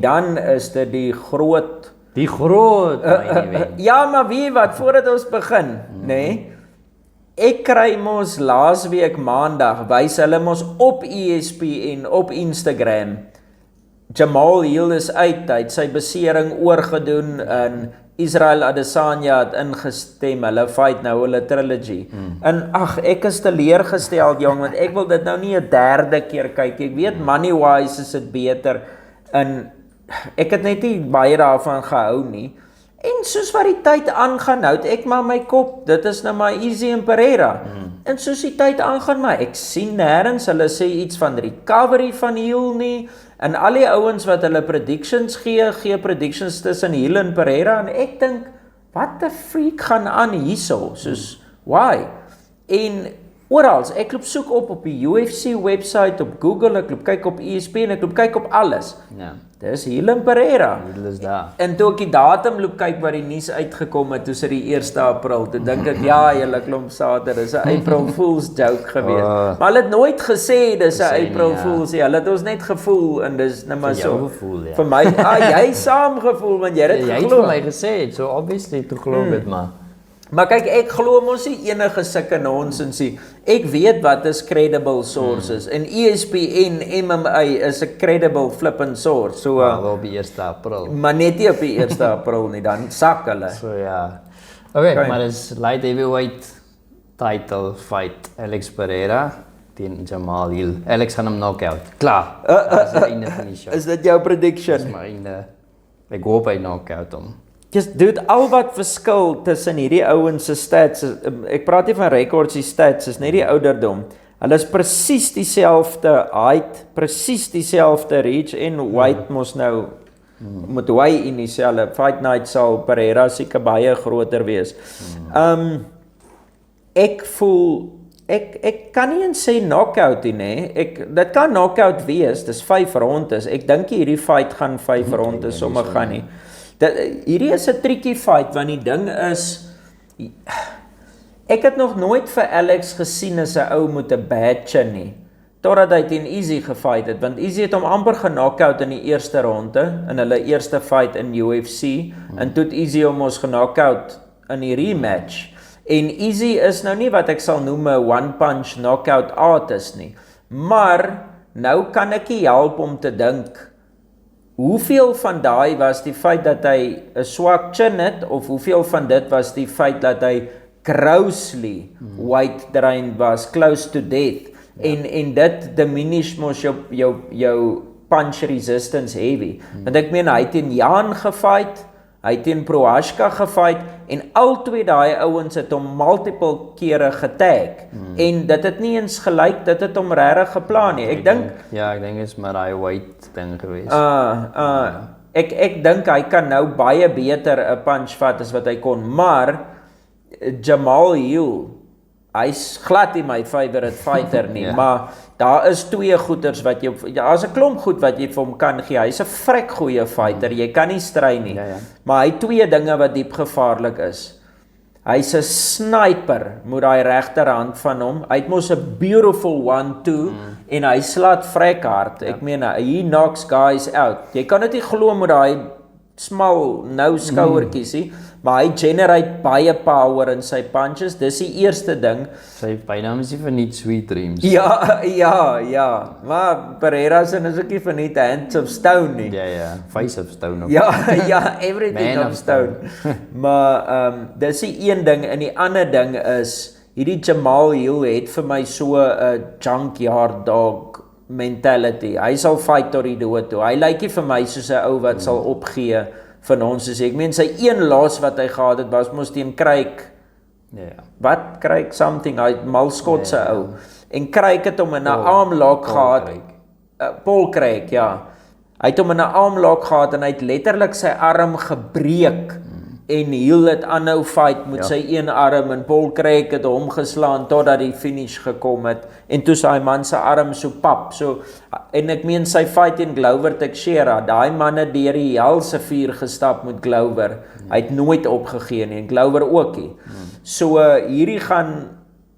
dan is dit die groot Die groot event. ja, maar wie wat voordat ons begin, nê? Ek kry mos laasweek maandag wys hulle mos op ESPN op Instagram. Jamal Hill is uit, hy het sy besering oorgedoen en Israel Adesanya het ingestem, hulle fight nou hulle trilogy. En ag, ek is teleurgestel jong, want ek wil dit nou nie 'n derde keer kyk. Ek weet money wise is dit beter en ek het net nie baie daarvan gehou nie. En soos wat die tyd aangaan, nou het ek maar my kop, dit is nou maar Izzy en Pereira. En soos die tyd aangaan, maar ek sien nêrens hulle sê iets van recovery van Hill nie. En al die ouens wat hulle predictions gee predictions tussen Hill en Pereira en ek dink, wat the freak gaan aan hierso? Soos why? En oral, ek loop soek op die UFC website, op Google, ek loop kyk op ESPN, ek loop kyk op alles. Ja. Dis Hill en Pereira. Hill is daar. En toe ek die datum loop kyk waar die nuus uitgekom het, toe sit die 1 April, toe dink ek, ja, julle klomp sate, dis 'n April Fool's joke gewees. Maar hulle het nooit gesê dis 'n April Fool's, ja. Hulle het ons net gevoel en dis net maar so. Gevoel, ja. Vir my, jy saam gevoel want jy het dit Jy het geglo. vir my gesê, so obviously toe glo dit maar. Maar kyk, ek glo mos nie enige sulke nonsens nie. Ek weet wat is credible sources en ESPN MMA is 'n credible flippin source. So Wel op die 1 April. maar net nie op die 1 April nie, dan sak hulle. So ja. Okay, maar dis light heavyweight title fight Alex Pereira teen Jamal Hill. Alex gaan hom knock-out. Klaar. Dis die einde van die show. Is dit jou prediction? Dis my einde. Ek hoop hy knock-out hom. Just dude, al wat verskil tussen hierdie ouens se stats, ek praat nie van records, die stats is net die ouderdom. Hulle is presies dieselfde height, presies dieselfde reach en weight mos nou moet hy in dieselfde fight night sal Pereira seker baie groter wees. Ek voel ek kan nie eens sê knockout nie, dit kan knockout wees, dis 5 rondes. Ek dink hierdie fight gaan 5 rondes sommer gaan nie. Hierdie is 'n tricky fight want die ding is ek het nog nooit vir Alex gesien as 'n ou met 'n bad chin nie. Totdat hy teen Izzy gefight het, want Izzy het hom amper geknockout in die eerste ronde in hulle eerste fight in UFC en toe het Izzy hom ons geknockout in die rematch. En Izzy is nou nie wat ek sal noem 'n one punch knockout artist nie. Maar nou kan ek nie help om te dink hoeveel van daai was die feit dat hy 'n swak chin het of hoeveel van dit was die feit dat hy grossly weight drain was, close to death. En dit diminish mos jou punch resistance heavy. Want ek meen hy het teen Jan gefight, hy het teen Prohashka gefight en al twee daai ouens het hom multiple kere getag. En dit het nie eens gelyk, dit het hom regtig geplan nie. Ek dink ek dink is maar daai weight ding gewees. Ek dink hy kan nou baie beter 'n punch vat as wat hy kon, maar Jamal Hill, hy's glad nie my favorite fighter nie, maar daar is twee goeters wat jy, daar's 'n klomp goed wat jy vir hom kan gee. Hy's 'n vrek goeie fighter, jy kan nie stry nie. Maar hy het twee dinge wat diep gevaarlik is. Hy's 'n sniper met daai regterhand van hom. Hy het mos 'n beautiful 1-2 en hy slaat vrek hard. Ek meen hy knocks guys out. Jy kan dit nie glo met daai smal nou skouertjies nie, maar hy generate baie power in sy punches. Dis die eerste ding. Sy bynaam is nie vir nie Sweet Dreams. Ja. Maar Pereira se is ook nie vir nie Hands of Stone nie. Ja, Face of Stone. Ja, everything of Stone. Maar dis die een ding en die ander ding is hierdie Jamal Hill het vir my so 'n junkyard dog mentality. Hy sal fight tot die dood toe. Hy lyk nie vir my soos 'n ou wat sal opgee van ons. Soos ek meen sy een los wat hy gehad het was mos teen Craig. Wat Craig something, hy malskot se ou. En Craig het hom in 'n armlock gehad. Paul Craig, ja. Hy het hom in 'n armlock gehad en hy het letterlik sy arm gebreek. En Hill het aanhou fight met sy een arm en Paul Craig het hom geslaan totdat die finish gekom het en toe sy man se arm so pap. So en ek meen sy fight teen Glover Teixeira, daai man het deur die helse vuur gestap met Glover. Hy het nooit opgegee nie en Glover ook nie. So hierdie gaan,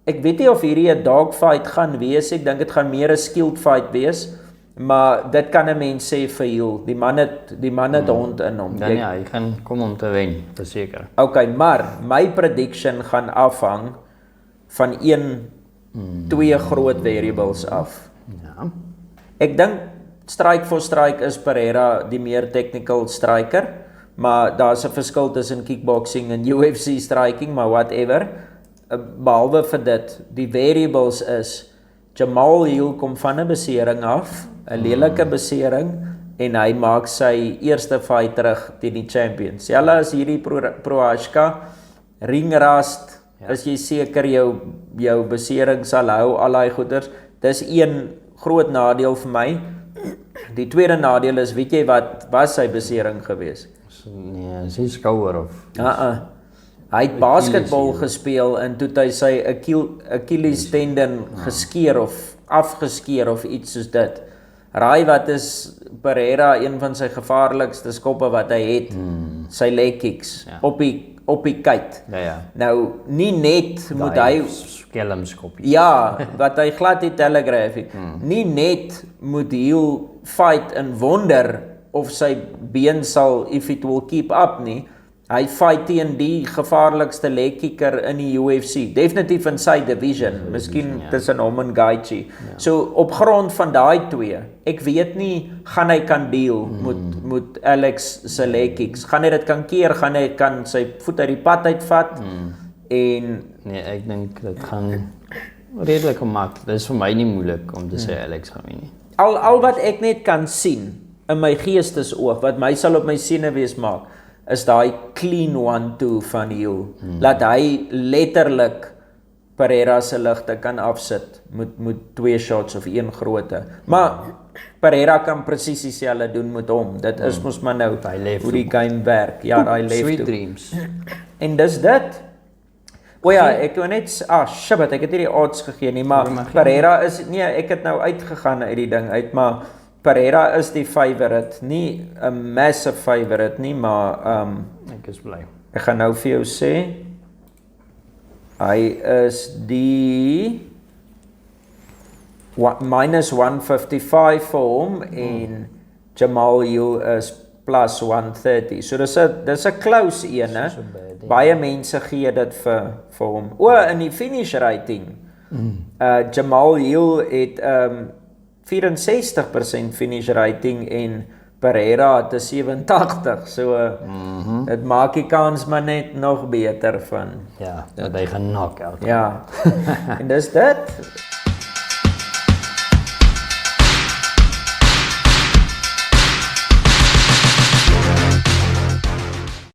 ek weet nie of hierdie 'n dog fight gaan wees, ek dink dit gaan meer 'n skill fight wees. Maar dit kan 'n mens sê vir Hill. Die man het hond in hom. Dan ja, hy gaan kom om te wen, verseker. Okay, maar my prediction gaan afhang van 2 groot variables af. Ja. Ek dink strike for strike is Pereira die meer technical striker, maar daar's 'n verskil tussen kickboxing en UFC striking, maar whatever. Behalwe vir dit, die variables is Jamal Hill kom van 'n besering af, 'n lelike besering, en hy maak sy eerste fight terug teen die champions. Julle as hierdie Prohashka ringrust, is jy seker jou besering sal hou, al daai goeders. Dis een groot nadeel vir my. Die tweede nadeel is, weet jy wat was sy besering gewees? Nee, sy skouer of. Hy het basketbal gespeel en toe het hy sy Achilles tendon geskeur of afgeskeur of iets soos dit. Raai wat is Pereira een van sy gevaarlikste skoppe wat hy het? Sy leg kicks op die kite. Ja. Nou nie net moet hy skelmskoppie. Ja, wat hy glad die telegraph. Nie net moet Hill fight en wonder of sy been sal if it will keep up nie. Hy fight teen die gevaarlikste leg kicker in die UFC. Definitief in sy division, miskien tussen hom en Gaethje. So op grond van daai twee, ek weet nie gaan hy kan deal met Alex se leg kicks. Gaan hy dit kan keer, gaan hy kan sy voet uit die pad uitvat en nee, ek dink dit gaan redelik maklik. Dit is vir my nie moeilik om te sê Alex gaan wen nie. Al wat ek net kan sien in my geestesoog, wat my sal op my senuwees maak, is daai clean 1-2 van Hill. Laat hy letterlik Pereira se ligte kan afsit met 2 shots of 1 groote. Maar Pereira kan presies dieselfde doen met hom. Dit is mos maar nou hoe die game werk. Ja, daai left Sweet dreams. En dis dit. O ja, ek wou net shit, ek het nie die odds gegee nie, maar Pereira is ek het nou uitgegaan uit die ding uit, maar Pereira is die favorite, nie 'n massive favorite nie, maar ek is bly. Ek gaan nou vir jou sê, hy is die minus 155 vir hom en Jamal Hill is plus 130. So dis 'n close ene. Baie mense gee dit vir hom. In die finish rating. Jamal Hill het 64% finish rating en Pereira het 87. So dit maak die kans maar net nog beter van. Ja, dat hy gaan knock out. Ja. En dis dit.